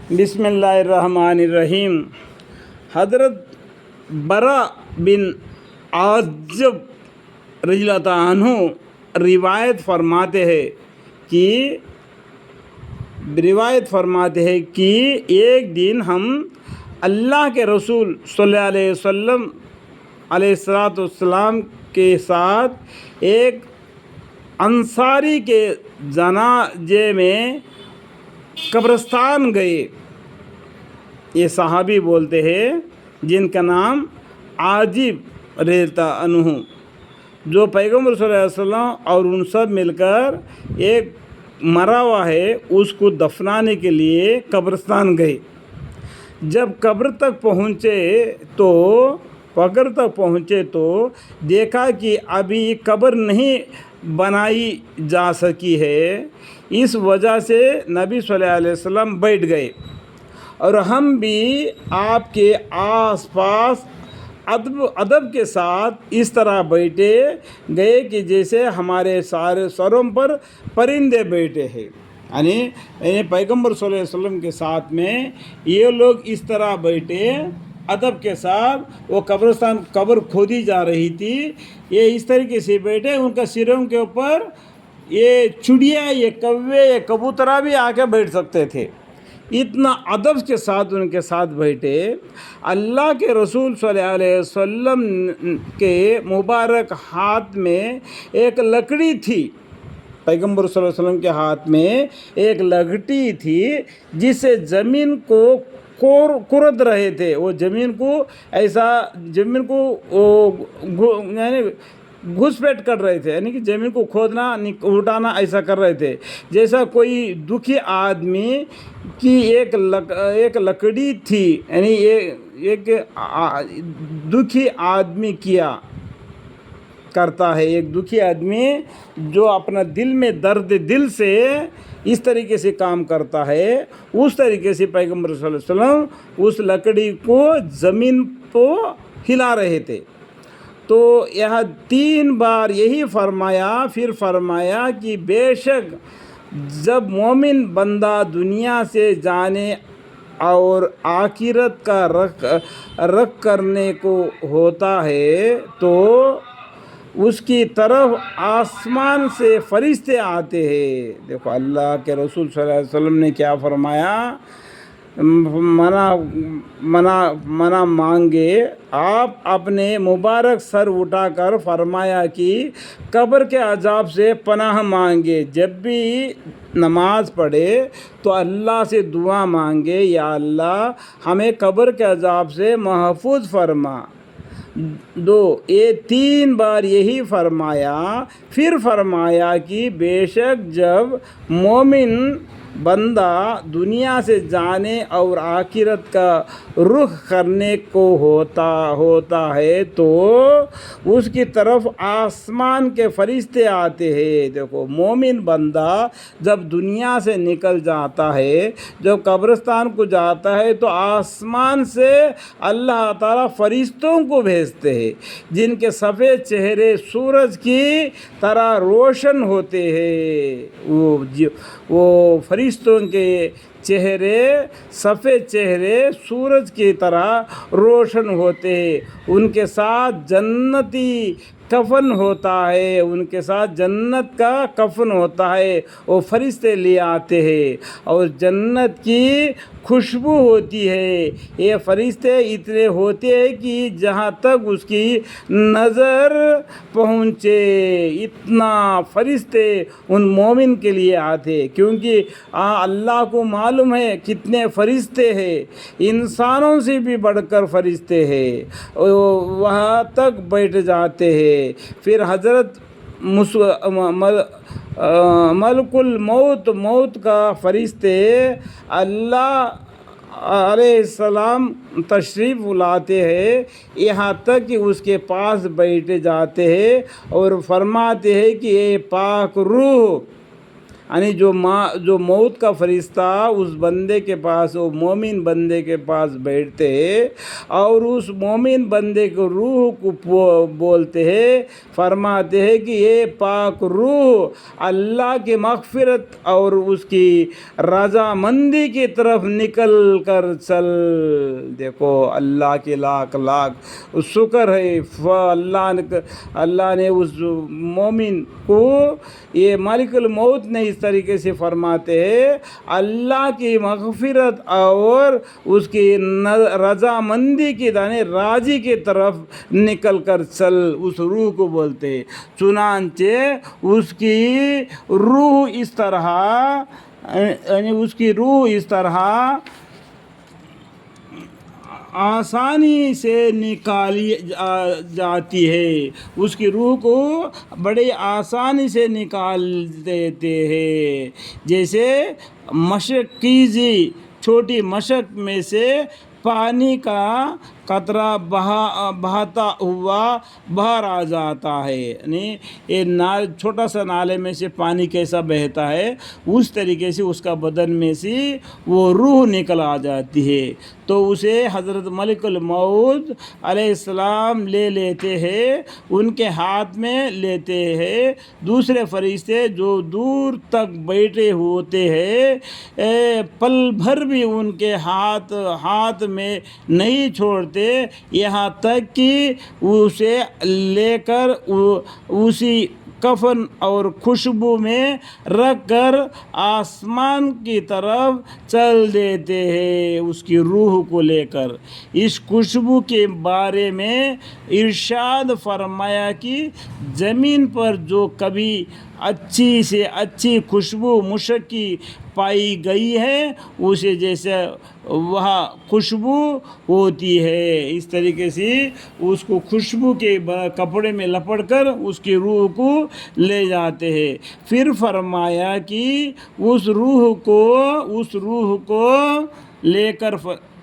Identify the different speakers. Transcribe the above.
Speaker 1: بسم اللہ الرحمن الرحیم۔ حضرت برا بن عازب رضی اللہ تعالیٰ عنہ روایت فرماتے ہیں کہ ایک دن ہم اللہ کے رسول صلی اللہ علیہ وسلم علیہ السلام کے ساتھ ایک انصاری کے جنازے میں قبرستان گئے۔ یہ صحابی بولتے ہیں جن کا نام عازب رضی اللہ عنہ، جو پیغمبر صلی اللہ علیہ وسلم اور ان سب مل کر ایک مرا ہوا ہے اس کو دفنانے کے لیے قبرستان گئے۔ جب قبر تک پہنچے تو دیکھا کہ ابھی قبر نہیں بنائی جا سکی ہے، اس وجہ سے نبی صلی اللہ علیہ وسلم بیٹھ گئے اور ہم بھی آپ کے آس پاس ادب کے ساتھ اس طرح بیٹھے گئے کہ جیسے ہمارے سارے سروں پر پرندے بیٹھے ہیں۔ یعنی پیغمبر صلی اللہ علیہ وسلم کے ساتھ میں یہ لوگ اس طرح بیٹھے ادب کے ساتھ، وہ قبر کھودی جا رہی تھی، یہ اس طریقے سے بیٹھے، ان کا سروں کے اوپر یہ چڑیا، یہ کوے، یہ کبوترا بھی آ کے بیٹھ سکتے تھے۔ اتنا ادب کے ساتھ ان کے ساتھ بیٹھے۔ اللہ کے رسول صلی اللہ علیہ وسلم کے مبارک ہاتھ میں ایک لکڑی تھی، پیغمبر صلی اللہ علیہ وسلم کے ہاتھ میں ایک لکڑی تھی جس سے زمین کو کورد رہے تھے، وہ زمین کو یعنی گھس پیٹ کر رہے تھے، یعنی کہ زمین کو کھودنا اٹھانا ایسا کر رہے تھے، جیسا کوئی دکھی آدمی کی ایک لکڑی تھی، یعنی ایک دکھی آدمی کیا کرتا ہے، ایک دکھی آدمی جو اپنا دل میں درد دل سے اس طریقے سے کام کرتا ہے، اس طریقے سے پیغمبر صلی اللہ علیہ وسلم اس لکڑی کو زمین کو ہلا رہے تھے۔ تو یہاں 3 بار یہی فرمایا، پھر فرمایا کہ بے شک جب مومن بندہ دنیا سے جانے اور آخرت کا رخ کرنے کو ہوتا ہے تو اس کی طرف آسمان سے فرشتے آتے ہیں۔ دیکھو اللہ کے رسول صلی اللہ علیہ وسلم نے کیا فرمایا، منع مانگے، آپ اپنے مبارک سر اٹھا کر فرمایا کہ قبر کے عذاب سے پناہ مانگے، جب بھی نماز پڑھے تو اللہ سے دعا مانگے، یا اللہ ہمیں قبر کے عذاب سے محفوظ فرما۔ 2 یہ 3 بار یہی فرمایا، پھر فرمایا کہ بے شک جب مومن بندہ دنیا سے جانے اور آخرت کا رخ کرنے کو ہوتا ہے تو اس کی طرف آسمان کے فرشتے آتے ہیں۔ دیکھو مومن بندہ جب دنیا سے نکل جاتا ہے، جب قبرستان کو جاتا ہے تو آسمان سے اللہ تعالیٰ فرشتوں کو بھیجتے ہیں، جن کے سفید چہرے سورج کی طرح روشن ہوتے ہیں۔ وہ فرشتوں کے چہرے، سفید چہرے سورج کی طرح روشن ہوتے ہیں، ان کے ساتھ جنتی کفن ہوتا ہے، ان کے ساتھ جنت کا کفن ہوتا ہے، وہ فرشتے لے آتے ہیں اور جنت کی خوشبو ہوتی ہے۔ یہ فرشتے اتنے ہوتے ہیں کہ جہاں تک اس کی نظر پہنچے اتنا فرشتے ان مومن کے لیے آتے، کیونکہ اللہ کو معلوم ہے کتنے فرشتے ہیں، انسانوں سے بھی بڑھ کر فرشتے ہیں، وہاں تک بیٹھ جاتے ہیں۔ پھر حضرت ملک موت کا فرشتے اللہ علیہ السلام تشریف لاتے ہیں، یہاں تک کہ اس کے پاس بیٹھ جاتے ہیں اور فرماتے ہیں کہ اے پاک روح، یعنی جو موت کا فرشتہ اس بندے کے پاس، وہ مومن بندے کے پاس بیٹھتے ہیں اور اس مومن بندے کو روح کو بولتے ہیں، فرماتے ہیں کہ یہ پاک روح اللہ کی مغفرت اور اس کی رضامندی کی طرف نکل کر چل۔ دیکھو اللہ کے لاکھ لاکھ شکر ہے، اللہ نے اس مومن کو، یہ ملک الموت نے اس طریقے سے فرماتے ہیں، اللہ کی مغفرت اور اس کی رضامندی کی یعنی راضی کی طرف نکل کر چل، اس روح کو بولتے ہیں۔ چنانچہ اس کی روح اس طرح، یعنی اس کی روح اس طرح آسانی سے نکالی جاتی ہے، اس کی روح کو بڑے آسانی سے نکال دیتے ہیں، جیسے مشق کیجیے، چھوٹی مشق میں سے پانی کا قطرہ بہتا ہوا باہر آ جاتا ہے، یعنی یہ چھوٹا سا نالے میں سے پانی کیسا بہتا ہے اس طریقے سے اس کا بدن میں سے وہ روح نکل آ جاتی ہے، تو اسے حضرت ملک الموت علیہ السلام لے لیتے ہیں، ان کے ہاتھ میں لیتے ہیں، دوسرے فرشتے جو دور تک بیٹھے ہوتے ہیں پل بھر بھی ان کے ہاتھ میں نہیں چھوڑتے، یہاں تک کہ اسے لے کر اسی کفن اور خوشبو میں رکھ کر آسمان کی طرف چل دیتے ہیں اس کی روح کو لے کر۔ اس خوشبو کے بارے میں ارشاد فرمایا کہ زمین پر جو کبھی اچھی سے اچھی خوشبو مشک کی پائی گئی ہے اسے جیسے وہاں خوشبو ہوتی ہے، اس طریقے سے اس کو خوشبو کے کپڑے میں لپٹ کر اس کی روح کو لے جاتے ہیں۔ پھر فرمایا کہ اس روح کو لے کر